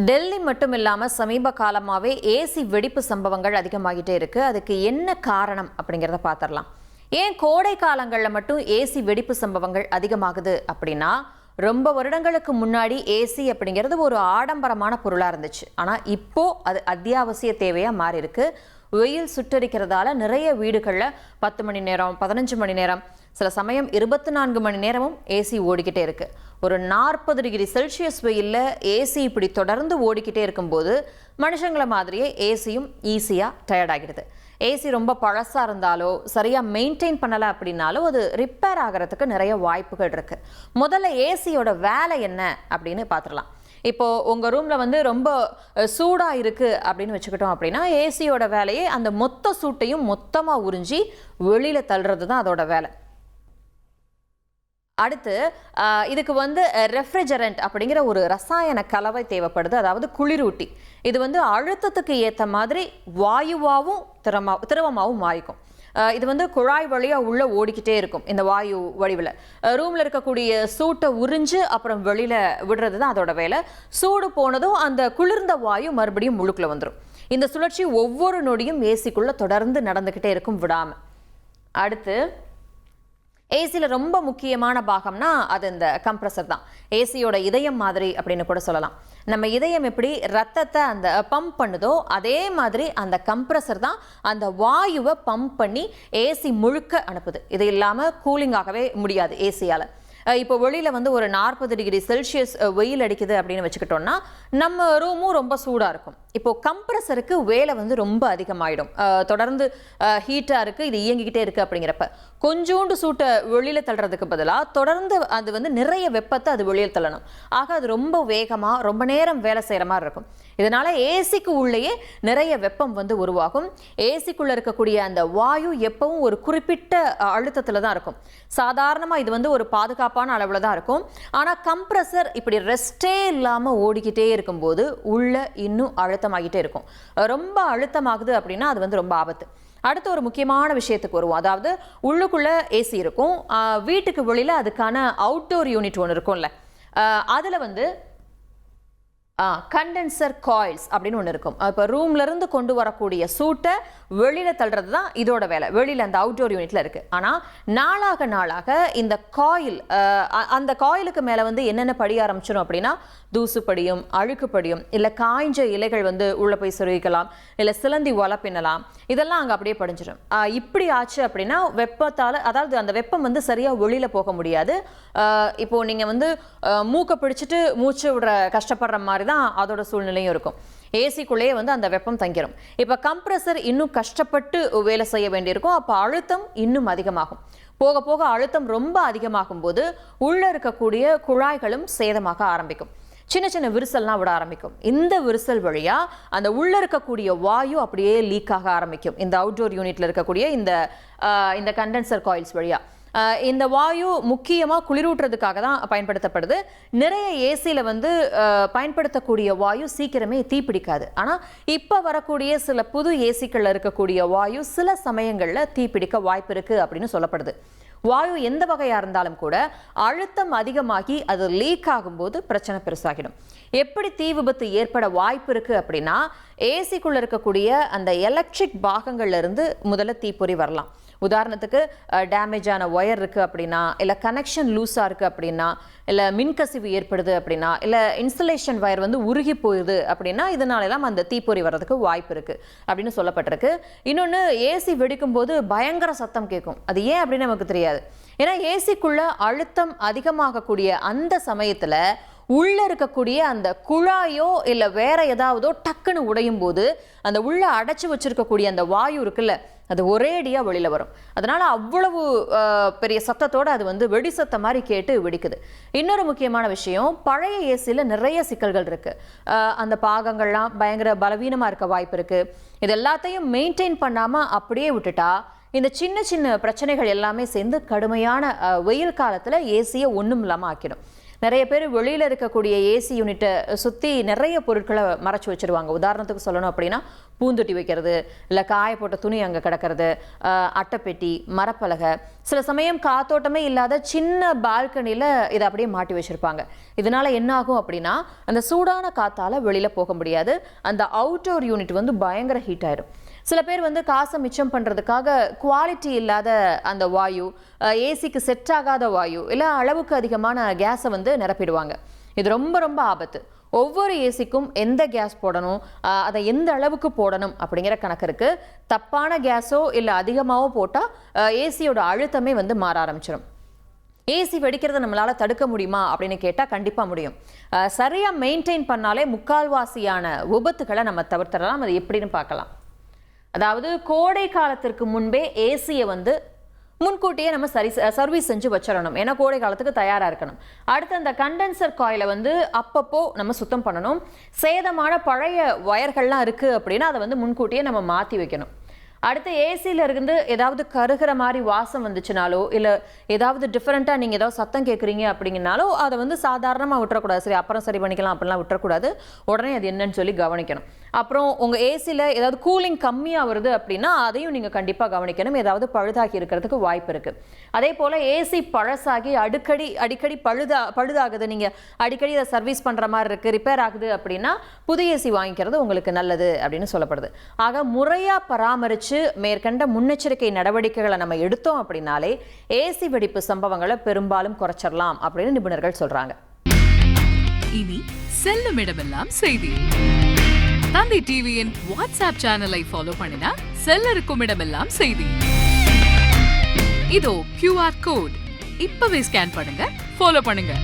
டெல்லி மட்டும் இல்லாமல் சமீப காலமாகவே ஏசி வெடிப்பு சம்பவங்கள் அதிகமாகிட்டே இருக்கு. அதுக்கு என்ன காரணம் அப்படிங்கிறத பார்த்துடலாம். ஏன் கோடை காலங்களில் மட்டும் ஏசி வெடிப்பு சம்பவங்கள் அதிகமாகுது அப்படின்னா, ரொம்ப வருடங்களுக்கு முன்னாடி ஏசி அப்படிங்கிறது ஒரு ஆடம்பரமான பொருளாக இருந்துச்சு. ஆனால் இப்போ அது அத்தியாவசிய தேவையாக மாறி இருக்கு. வெயில் சுட்டரிக்கிறதால நிறைய வீடுகளில் 10 மணி நேரம், 15 மணி நேரம், சில சமயம் 24 மணி நேரமும் ஏசி ஓடிக்கிட்டே இருக்கு. ஒரு 40 டிகிரி செல்சியஸ் வெயிலில் ஏசி இப்படி தொடர்ந்து ஓடிக்கிட்டே இருக்கும்போது மனுஷங்களை மாதிரியே ஏசியும் ஈஸியாக டயர்ட் ஆகிடுது. ஏசி ரொம்ப பழசாக இருந்தாலோ சரியாக மெயின்டைன் பண்ணலை அப்படின்னாலோ அது ரிப்பேர் ஆகிறதுக்கு நிறைய வாய்ப்புகள் இருக்கு. முதல்ல ஏசியோட வேலை என்ன அப்படின்னு பார்த்துடலாம். இப்போ உங்க ரூம்ல வந்து ரொம்ப சூடா இருக்கு அப்படின்னு வச்சுக்கிட்டோம் அப்படின்னா, ஏசியோட வேலையே அந்த மொத்த சூட்டையும் மொத்தமா உறிஞ்சி வெளியில தள்ளுறது தான் அதோட வேலை. அடுத்து இதுக்கு வந்து ரெஃப்ரிஜரண்ட் அப்படிங்கிற ஒரு ரசாயன கலவை தேவைப்படுது, அதாவது குளிரூட்டி. இது வந்து அழுத்தத்துக்கு ஏற்ற மாதிரி வாயுவாகவும் திரவமாகவும் மாறிக்கும். இது வந்து குழாய் வழியாக உள்ளே ஓடிக்கிட்டே இருக்கும். இந்த வாயு வடிவில் ரூமில் இருக்கக்கூடிய சூட்டை உறிஞ்சு அப்புறம் வெளியில் விடுறது தான் அதோட வேலை. சூடு போனதும் அந்த குளிர்ந்த வாயு மறுபடியும் முழுக்குள்ள வந்துடும். இந்த சுழற்சி ஒவ்வொரு நொடியும் ஏசிக்குள்ளே தொடர்ந்து நடந்துக்கிட்டே இருக்கும் விடாமல். அடுத்து ஏசியில் ரொம்ப முக்கியமான பாகம்னா அது இந்த கம்ப்ரஸர் தான். ஏசியோட இதயம் மாதிரி அப்படின்னு கூட சொல்லலாம். நம்ம இதயம் எப்படி ரத்தத்தை அந்த பம்ப் பண்ணுதோ அதே மாதிரி அந்த கம்ப்ரஸர் தான் அந்த வாயுவை பம்ப் பண்ணி ஏசி முழுக்க அனுப்புது. இது இல்லாமல் கூலிங் ஆகவே முடியாது ஏசியால். இப்போ வெளியில் வந்து ஒரு 40 டிகிரி செல்சியஸ் வெயில் அடிக்குது அப்படின்னு வச்சுக்கிட்டோம்னா நம்ம ரூமும் ரொம்ப சூடாக இருக்கும். இப்போ கம்ப்ரஸருக்கு வேலை வந்து ரொம்ப அதிகமாகிடும். தொடர்ந்து ஹீட்டாக இருக்குது, இது இயங்கிக்கிட்டே இருக்குது. அப்படிங்கிறப்ப கொஞ்சோண்டு சூட்டை வெளியில் தள்ளுறதுக்கு பதிலாக தொடர்ந்து அது வந்து நிறைய வெப்பத்தை அது வெளியில் தள்ளணும். ஆக அது ரொம்ப வேகமாக ரொம்ப நேரம் வேலை செய்கிற மாதிரி இருக்கும். இதனால ஏசிக்கு உள்ளேயே நிறைய வெப்பம் வந்து உருவாகும். ஏசிக்குள்ளே இருக்கக்கூடிய அந்த வாயு எப்பவும் ஒரு குறிப்பிட்ட அழுத்தத்தில் தான் இருக்கும். சாதாரணமாக இது வந்து ஒரு பாதுகாப்பான அளவில் தான் இருக்கும். ஆனால் கம்ப்ரஸர் இப்படி ரெஸ்டே இல்லாமல் ஓடிக்கிட்டே இருக்கும்போது உள்ள இன்னும் அழுத்தமாகிட்டே இருக்கும். ரொம்ப அழுத்தமாகுது அப்படின்னா அது வந்து ரொம்ப ஆபத்து. அடுத்து ஒரு முக்கியமான விஷயத்துக்கு வருவோம். அதாவது உள்ளுக்குள்ள ஏசி இருக்கும், வீட்டுக்கு வெளியில் அதுக்கான அவுட்டோர் யூனிட் ஒன்று இருக்கும்ல, அதில் வந்து கண்டென்சர் காயில்ஸ் அப்படின்னு ஒன்று இருக்கும். இப்போ ரூம்லேருந்து கொண்டு வரக்கூடிய சூட்டை வெளியில் தள்ளுறது தான் இதோட வேலை. வெளியில் அந்த அவுட்டோர் யூனிட்டில் இருக்குது. ஆனால் நாளாக நாளாக இந்த காயில், அந்த காயிலுக்கு மேலே வந்து என்னென்ன படிய ஆரம்பிச்சிடும் அப்படின்னா, தூசு படியும், அழுக்கு படியும், இல்லை காய்ஞ்ச இலைகள் வந்து உள்ளே போய் சொருகிக்கலாம், இல்லை சிலந்தி வலை பின்னலாம், இதெல்லாம் அங்கே அப்படியே படிஞ்சிடும். இப்படி ஆச்சு அப்படின்னா வெப்பத்தால், அதாவது அந்த வெப்பம் வந்து சரியாக வெளியில் போக முடியாது. இப்போது நீங்கள் வந்து மூக்கை பிடிச்சிட்டு மூச்சு விடுற கஷ்டப்படுற மாதிரி தான் அதோட சூழ்நிலையும் இருக்கும். ஏசிக்குள்ளேயே வந்து அந்த வெப்பம் தங்கிடும். இப்போ கம்ப்ரஸர் இன்னும் கஷ்டப்பட்டு வேலை செய்ய வேண்டியிருக்கும். அப்போ அழுத்தம் இன்னும் அதிகமாகும். போக போக அழுத்தம் ரொம்ப அதிகமாகும் போது உள்ள இருக்கக்கூடிய குழாய்களும் சேதமாக ஆரம்பிக்கும். சின்ன சின்ன விரிசல்லாம் விட ஆரம்பிக்கும். இந்த விரிசல் வழியா அந்த உள்ள இருக்கக்கூடிய வாயு அப்படியே லீக் ஆக ஆரம்பிக்கும். இந்த அவுட்டோர் யூனிட்ல இருக்கக்கூடிய இந்த கண்டென்சர் காயில்ஸ் வழியா இந்த வாயு முக்கியமாக குளிரூட்டுறதுக்காக தான் பயன்படுத்தப்படுது. நிறைய ஏசியில் வந்து பயன்படுத்தக்கூடிய வாயு சீக்கிரமே தீப்பிடிக்காது. ஆனால் இப்போ வரக்கூடிய சில புது ஏசிக்களில் இருக்கக்கூடிய வாயு சில சமயங்களில் தீப்பிடிக்க வாய்ப்பு இருக்குது அப்படின்னு சொல்லப்படுது. வாயு எந்த வகையாக இருந்தாலும் கூட அழுத்தம் அதிகமாகி அது லீக் ஆகும்போது பிரச்சனை பெருசாகிடும். எப்படி தீ விபத்து ஏற்பட வாய்ப்பு இருக்குது அப்படின்னா, ஏசிக்குள்ளே இருக்கக்கூடிய அந்த எலக்ட்ரிக் பாகங்கள்ல இருந்து முதல்ல தீப்பொறி வரலாம். உதாரணத்துக்கு டேமேஜ் ஆன ஒயர் இருக்குது அப்படின்னா, இல்லை கனெக்ஷன் லூஸாக இருக்குது அப்படின்னா, இல்லை மின்கசிவு ஏற்படுது அப்படின்னா, இல்லை இன்சுலேஷன் ஒயர் வந்து உருகி போயிடுது அப்படின்னா, இதனாலெல்லாம் அந்த தீப்பொறி வர்றதுக்கு வாய்ப்பு இருக்குது அப்படின்னு சொல்லப்பட்டிருக்கு. இன்னொன்று, ஏசி வெடிக்கும் போது பயங்கர சத்தம் கேட்கும். அது ஏன் அப்படின்னு நமக்கு தெரியாது. ஏன்னா ஏசிக்குள்ள அழுத்தம் அதிகமாகக்கூடிய அந்த சமயத்தில் உள்ள இருக்கக்கூடிய அந்த குழாயோ இல்லை வேற ஏதாவதோ டக்குன்னு உடையும் போது அந்த உள்ள அடைச்சி வச்சிருக்கக்கூடிய அந்த வாயு இருக்குல்ல, அது ஒரேடியாக வெளியில் வரும். அதனால் அவ்வளவு பெரிய சத்தத்தோடு அது வந்து வெடி சத்தம் மாதிரி கேட்டு வெடிக்குது. இன்னொரு முக்கியமான விஷயம், பழைய ஏசியில் நிறைய சிக்கல்கள் இருக்குது. அந்த பாகங்கள்லாம் பயங்கர பலவீனமாக இருக்க வாய்ப்பு இருக்குது. இது எல்லாத்தையும் மெயின்டைன் பண்ணாமல் அப்படியே விட்டுட்டா இந்த சின்ன சின்ன பிரச்சனைகள் எல்லாமே சேர்ந்து கடுமையான வெயில் காலத்தில் ஏசியை ஒன்றும் இல்லாமல் ஆக்கிடும். நிறைய பேர் வெளியில் இருக்கக்கூடிய ஏசி யூனிட்டை சுற்றி நிறைய பொருட்களை மறைச்சி வச்சுருவாங்க. உதாரணத்துக்கு சொல்லணும் அப்படின்னா பூந்தொட்டி வைக்கிறது, இல்லை காய போட்ட துணி அங்கே கிடக்கிறது, அட்டைப்பெட்டி, மரப்பலகை, சில சமயம் காத்தோட்டமே இல்லாத சின்ன பால்கனியில் இதை அப்படியே மாட்டி வச்சுருப்பாங்க. இதனால் என்ன ஆகும் அப்படின்னா அந்த சூடான காற்றால் வெளியில் போக முடியாது. அந்த அவுட்டோர் யூனிட் வந்து பயங்கர ஹீட் ஆயிடும். சில பேர் வந்து காசை மிச்சம் பண்ணுறதுக்காக குவாலிட்டி இல்லாத அந்த வாயு, ஏசிக்கு செட் ஆகாத வாயு, இல்லை அளவுக்கு அதிகமான கேஸை வந்து நிரப்பிடுவாங்க. இது ரொம்ப ரொம்ப ஆபத்து. ஒவ்வொரு ஏசிக்கும் எந்த கேஸ் போடணும், அதை எந்த அளவுக்கு போடணும் அப்படிங்கிற கணக்கு இருக்குது. தப்பான கேஸோ இல்லை அதிகமாகவோ போட்டால் ஏசியோட அழுத்தமே வந்து மாற ஆரம்பிச்சிடும். ஏசி வெடிக்கிறத நம்மளால் தடுக்க முடியுமா அப்படின்னு கேட்டால் கண்டிப்பாக முடியும். சரியாக மெயின்டைன் பண்ணாலே முக்கால்வாசியான விபத்துக்களை நம்ம தவிர்த்திடலாம். அது எப்படின்னு பார்க்கலாம். அதாவது கோடை காலத்திற்கு முன்பே ஏசியை வந்து முன்கூட்டியே நம்ம சர்வீஸ் செஞ்சு வச்சிடணும். ஏன்னா கோடை காலத்துக்கு தயாராக இருக்கணும். அடுத்து அந்த கண்டென்சர் காயிலை வந்து அப்பப்போ நம்ம சுத்தம் பண்ணணும். சேதமான பழைய ஒயர்கள்லாம் இருக்குது அப்படின்னா அதை வந்து முன்கூட்டியே நம்ம மாற்றி வைக்கணும். அடுத்து ஏசியில் இருந்து ஏதாவது கருகிற மாதிரி வாசம் வந்துச்சுனாலோ, இல்லை ஏதாவது டிஃப்ரெண்ட்டாக நீங்கள் ஏதாவது சத்தம் கேட்குறீங்க அப்படிங்கனாலோ அதை வந்து சாதாரணமாக விட்டுறக்கூடாது. சரி அப்புறம் சரி பண்ணிக்கலாம் அப்படிலாம் விட்டுறக்கூடாது. உடனே அது என்னன்னு சொல்லி கவனிக்கணும். அப்புறம் உங்கள் ஏசியில் ஏதாவது கூலிங் கம்மியாக வருது அப்படின்னா அதையும் நீங்கள் கண்டிப்பாக கவனிக்கணும். ஏதாவது பழுதாகி இருக்கிறதுக்கு வாய்ப்பு இருக்குது. அதே போல் ஏசி பழசாகி அடிக்கடி பழுதாகுது, நீங்கள் அடிக்கடி அதை சர்வீஸ் பண்ணுற மாதிரி இருக்குது, ரிப்பேர் ஆகுது அப்படின்னா புது ஏசி வாங்கிக்கிறது உங்களுக்கு நல்லது அப்படின்னு சொல்லப்படுது. ஆக முறையாக பராமரித்து மேற்கண்ட முன்னெச்சரிக்கை நடவடிக்கைகளை நம்ம எடுத்தோம் அப்படின்னாலே ஏசி வெடிப்பு சம்பவங்களை பெரும்பாலும் குறைச்சிடலாம் அப்படின்னு நிபுணர்கள் சொல்றாங்க. இனி செல்லும் இடமெல்லாம் செய்தி. தந்தி டிவியின் வாட்ஸ்அப் சேனலை ஃபாலோ பண்ணினா செல்ல இருக்கும் இடமெல்லாம் செய்தி. இதோ QR கோட் இப்பவே ஸ்கேன் பண்ணுங்க, ஃபாலோ பண்ணுங்க.